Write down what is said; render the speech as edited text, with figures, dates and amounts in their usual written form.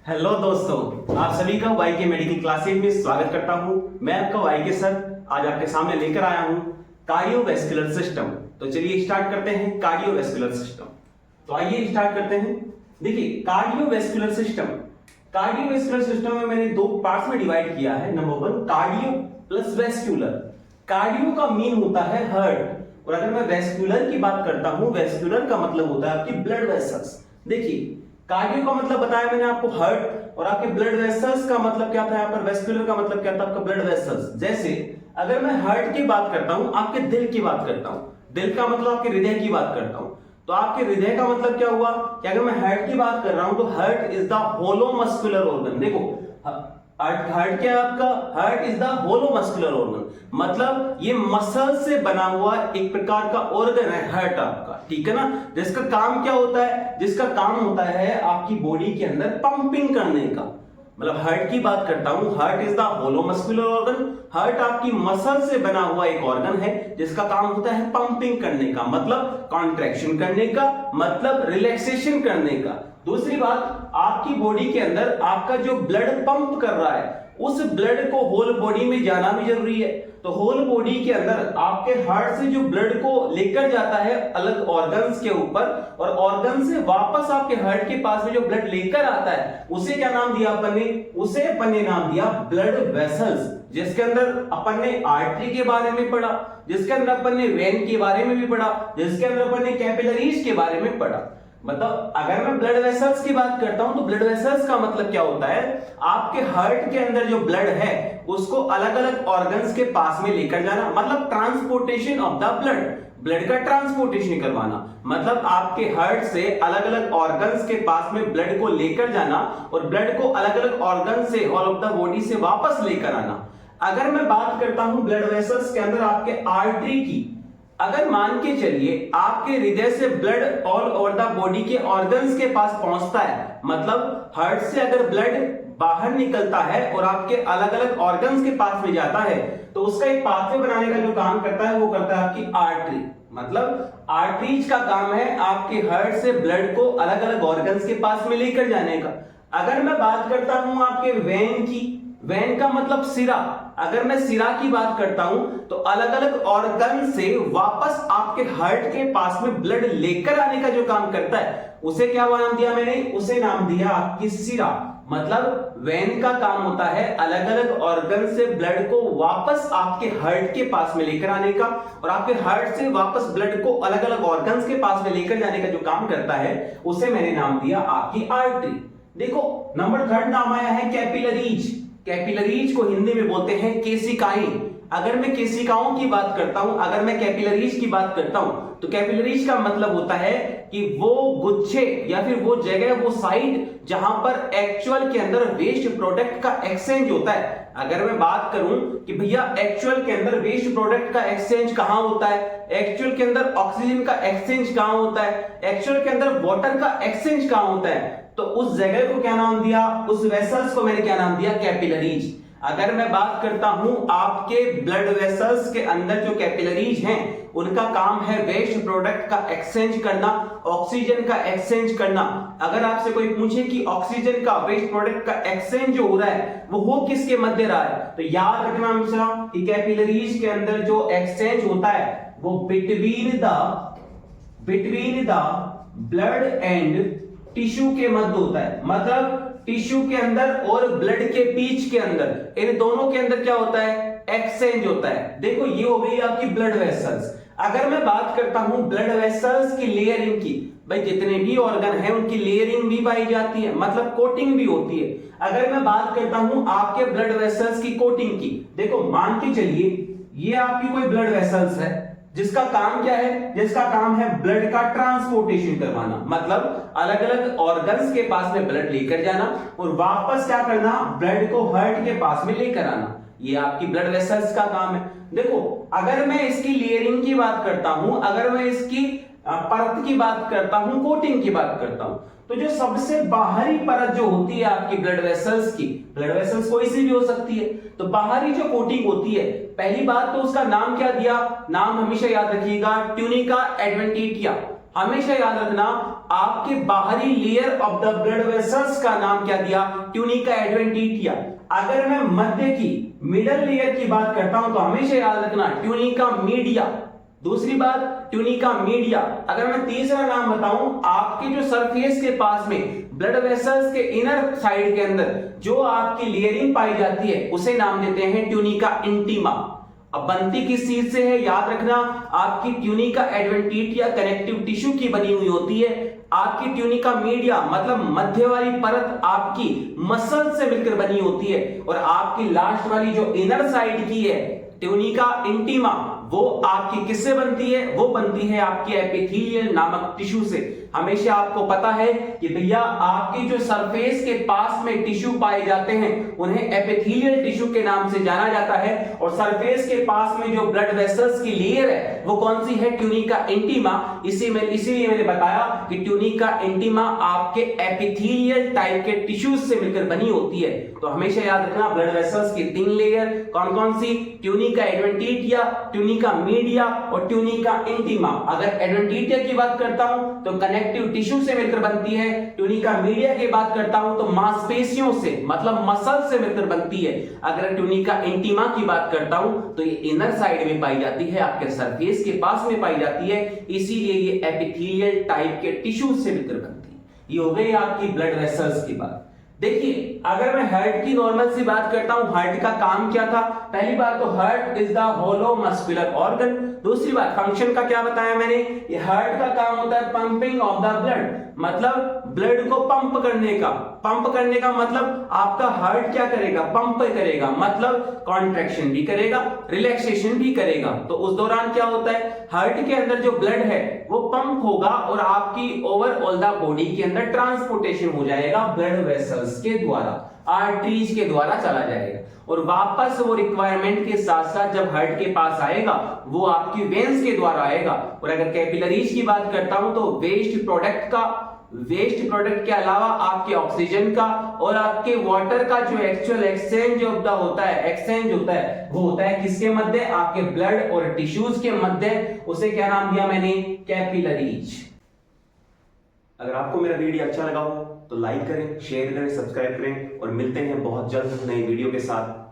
Hello दोस्तों, आप सभी का वाई के मेडिकल क्लासेज में स्वागत करता हूं। मैं आपका वाई के सर आज आपके सामने लेकर आया हूं कार्डियोवैस्कुलर सिस्टम। तो चलिए स्टार्ट करते हैं कार्डियोवैस्कुलर सिस्टम। तो आइए स्टार्ट करते हैं। देखिए कार्डियोवैस्कुलर सिस्टम में मैंने दो पार्ट्स में डिवाइड किया है। Number 1 cardio plus vascular. Cardio का मीन होता है हार्ट, और अगर मैं वैस्कुलर की बात करता हूं, वैस्कुलर का मतलब होता है आपकी ब्लड वेसल्स। देखिए कार्डियो का मतलब बताया मैंने आपको हार्ट, और आपके ब्लड वेसल्स का मतलब क्या था यहाँ पर, वैस्कुलर का मतलब क्या था आपका ब्लड वेसल्स। जैसे अगर मैं हार्ट की बात करता हूं, आपके दिल की बात करता हूं, दिल का मतलब आपके हृदय की बात करता हूं, तो आपके हृदय का मतलब क्या हुआ कि अगर मैं हार्ट की बात कर रहा हूं तो heart is the hollow muscular organ. देखो हार्ट क्या है आपका, heart is the hollow muscular organ, मतलब ये मसल से बना हुआ एक प्रकार का ऑर्गन है हार्ट आपका, ठीक है ना। जिसका काम क्या होता है, जिसका काम होता है आपकी बॉडी के अंदर पंपिंग करने का। मतलब हार्ट की बात करता हूं, heart is the hollow muscular organ. Heart आपकी मसल से बना हुआ एक ऑर्गन है जिसका काम होता है पंपिंग करने का, मतलब कॉन्ट्रैक्शन करने का, मतलब रिलैक्सेशन करने का। दूसरी बात, आपकी बॉडी के अंदर आपका जो ब्लड पंप कर रहा है, उस ब्लड को होल बॉडी में जाना भी जरूरी है। तो होल बॉडी के अंदर आपके हार्ट से जो ब्लड को लेकर जाता है अलग ऑर्गन्स के ऊपर, और ऑर्गन से वापस आपके हार्ट के पास में जो ब्लड लेकर आता है, उसे क्या नाम दिया अपन ने, उसे अपन ने नाम दिया ब्लड वेसल्स। जिसके अंदर अपन ने आर्टरी के बारे में पढ़ा, जिसके अंदर अपन ने वेन के बारे में भी पढ़ा, जिसके अंदर अपन ने कैपिलरीज के बारे में पढ़ा। मतलब अगर मैं ब्लड वेसल्स की बात करता हूं तो ब्लड वेसल्स का मतलब क्या होता है, आपके हार्ट के अंदर जो ब्लड है उसको अलग अलग ऑर्गन्स के पास में लेकर जाना, मतलब ट्रांसपोर्टेशन ऑफ द ब्लड का ट्रांसपोर्टेशन करवाना, मतलब आपके हार्ट से अलग अलग ऑर्गन्स के पास में ब्लड को लेकर जाना और ब्लड को अलग अलग ऑर्गन से ऑल ऑफ द बॉडी से वापस लेकर आना। अगर मैं बात करता हूं ब्लड वेसल्स के अंदर आपके आर्टरी की, अगर मान के चलिए आपके हृदय से blood all over the body के ऑर्गन्स के पास पहुंचता है, मतलब हार्ट से अगर ब्लड बाहर निकलता है और आपके अलग अलग ऑर्गन्स के पास में जाता है, तो उसका एक पाथवे बनाने का जो काम करता है वो करता है आपकी आर्टरी। मतलब आर्टरीज का काम है आपके हार्ट से ब्लड को अलग अलग ऑर्गन्स के पास में लेकर जाने का। अगर मैं बात करता हूं आपके वेन की, वेन का मतलब सिरा, अगर मैं सिरा की बात करता हूं तो अलग अलग ऑर्गन से वापस आपके हार्ट के पास में ब्लड लेकर आने का जो काम करता है, उसे क्या नाम दिया मैंने, उसे नाम दिया आपकी सिरा। मतलब वेन का काम होता है अलग अलग ऑर्गन से ब्लड को वापस आपके हार्ट के पास में लेकर आने का, और आपके हार्ट से वापस ब्लड को अलग अलग ऑर्गन्स के पास में लेकर जाने का जो काम करता है, उसे मैंने नाम दिया आपकी आर्टरी। देखो नंबर 3 नाम आया है कैपिलरीज। कैपिलरीज को हिंदी में बोलते हैं केशिकाएं। अगर मैं केशिकाओं की बात करता हूं, अगर मैं कैपिलरीज की बात करता हूं, तो कैपिलरीज का मतलब होता है कि वो गुच्छे या फिर वो जगह, वो साइड जहां पर एक्चुअल के अंदर वेस्ट प्रोडक्ट का एक्सचेंज होता है। अगर मैं बात करूं कि भैया एक्चुअल के अंदर वेस्ट प्रोडक्ट का एक्सचेंज कहां होता है, एक्चुअल के अंदर ऑक्सीजन का एक्सचेंज कहां होता है, एक्चुअल के अंदर वाटर का एक्सचेंज कहां होता है, तो उस जगह को क्या नाम दिया, उस वेसल्स को मैंने क्या नाम दिया, कैपिलरीज। अगर मैं बात करता हूं आपके ब्लड वेसल्स के अंदर जो कैपिलरीज हैं, उनका काम है वेस्ट प्रोडक्ट का एक्सचेंज करना, ऑक्सीजन का एक्सचेंज करना। अगर आपसे कोई पूछे कि ऑक्सीजन का वेस्ट प्रोडक्ट का एक्सचेंज जो हो रहा है वो हो किसके मध्य रहा है, तो याद रखना हमेशा कि कैपिलरीज के अंदर जो एक्सचेंज होता है वो between the blood and tissue के मध्य होता है। मतलब टिश्यू के अंदर और ब्लड के बीच के अंदर, इन दोनों के अंदर क्या होता है, एक्सचेंज होता है। देखो ये हो गई आपकी ब्लड वेसल्स। अगर मैं बात करता हूं ब्लड वेसल्स की लेयरिंग की, भाई जितने भी ऑर्गन है उनकी लेयरिंग भी पाई जाती है, मतलब कोटिंग भी होती है। अगर मैं बात करता हूं आपके ब्लड वेसल्स की कोटिंग की, देखो मान के चलिए ये आपकी कोई ब्लड वेसल्स है जिसका काम क्या है, जिसका काम है ब्लड का ट्रांसपोर्टेशन करवाना, मतलब अलग अलग ऑर्गन्स के पास में ब्लड लेकर जाना और वापस क्या करना, ब्लड को हार्ट के पास में लेकर आना। ये आपकी ब्लड वेसल्स का काम है। देखो अगर मैं इसकी लेयरिंग की बात करता हूं, अगर मैं इसकी परत की बात करता हूं, कोटिंग की बात करता हूं, तो जो सबसे बाहरी परत जो होती है आपकी ब्लड वेसल्स की, ब्लड वेसल्स कोई सी भी हो सकती है, तो बाहरी जो कोटिंग होती है, पहली बात तो उसका नाम क्या दिया, नाम हमेशा याद रखिएगा ट्यूनिका एडवेंटिटिया। हमेशा याद रखना आपके बाहरी layer of the blood vessels का नाम क्या दिया? Tunica adventitia. अगर मैं मध्य की मिडल लेयर की बात करता हूं तो हमेशा याद रखना ट्यूनिका मीडिया। दूसरी बात ट्यूनिका मीडिया। अगर मैं तीसरा नाम बताऊं, आपके जो सरफेस के पास में ब्लड वेसल्स के इनर साइड के अंदर जो आपकी लेयरिंग पाई जाती है उसे नाम देते हैं ट्यूनिका इंटीमा। अब बनती किस चीज से है याद रखना, आपकी ट्यूनिका एडवेंटिटिया कनेक्टिव टिश्यू की बनी हुई होती है। आपकी ट्यूनिका मीडिया मतलब मध्य वाली परत आपकी मसल से मिलकर बनी होती है, और आपकी लास्ट वाली जो इनर साइड की है ट्यूनिका इंटीमा वो आपकी किससे बनती है? वो बनती है आपकी एपिथेलियल नामक टिश्यू से। हमेशा आपको पता है कि भैया आपकी जो सरफेस के पास में टिश्यू पाए जाते हैं उन्हें एपिथेलियल टिश्यू के नाम से जाना जाता है, और सरफेस के पास में जो ब्लड वेसल्स की लेयर है वो कौन सी है? Tunica intima. इसीलिए मैंने बताया कि ट्यूनिका इंटीमा आपके एपिथेलियल टाइप के टिश्यूज से मिलकर बनी होती है। तो हमेशा याद रखना ब्लड वेसल्स की 3 लेयर कौन कौन सी? ट्यूनिका एडवेंटिटिया, ट्यूनिका मीडिया और ट्यूनिका इंटीमा। अगर एडवेंटिटिया की बात करता हूं तो कनेक्टिव टिश्यू से मिलकर बनती है, ट्यूनिका मीडिया की बात करता हूं तो मांसपेशियों से मतलब मसल से मिलकर बनती है। अगर ट्यूनिका इंटीमा की बात करता हूं तो ये इनर साइड में पाई जाती है, आपके सरफेस के पास में पाई जाती है, इसीलिए ये एपिथेलियल टाइप के टिश्यू से मिलकर बनती है। ये हो गई आपकी ब्लड वेसल्स की बात। देखिए अगर मैं हार्ट की नॉर्मल सी बात करता हूं, हार्ट का काम क्या था? पहली बात तो heart is the hollow muscular organ. दूसरी बात फंक्शन का क्या बताया मैंने? ये हार्ट का काम होता है पंपिंग ऑफ द ब्लड, मतलब ब्लड को पंप करने का। पंप करने का मतलब आपका हार्ट क्या करेगा? पंप करेगा, मतलब कॉन्ट्रैक्शन भी करेगा, रिलैक्सेशन भी करेगा। तो उस दौरान क्या होता है? हार्ट के अंदर जो ब्लड है वो पंप होगा और आपकी ओवरऑल द बॉडी के अंदर ट्रांसपोर्टेशन हो जाएगा ब्लड वेसल्स के द्वारा, आर्टरीज के द्वारा चला जाएगा, और वापस वो रिक्वायरमेंट के साथ साथ जब हार्ट के पास आएगा वो आपकी वेन्स के द्वारा आएगा। और अगर कैपिलरीज की बात करता हूं तो वेस्ट प्रोडक्ट के अलावा आपके ऑक्सीजन का और आपके वाटर का जो एक्चुअल एक्सचेंज होता है वो होता है किसके मध्य? आपके ब्लड और टिश्यूज के मध्य। उसे क्या नाम दिया मैंने? कैपिलरीज। अगर आपको मेरा वीडियो अच्छा लगा हो तो लाइक करें, शेयर करें, सब्सक्राइब करें, और मिलते हैं बहुत जल्द नई वीडियो के साथ।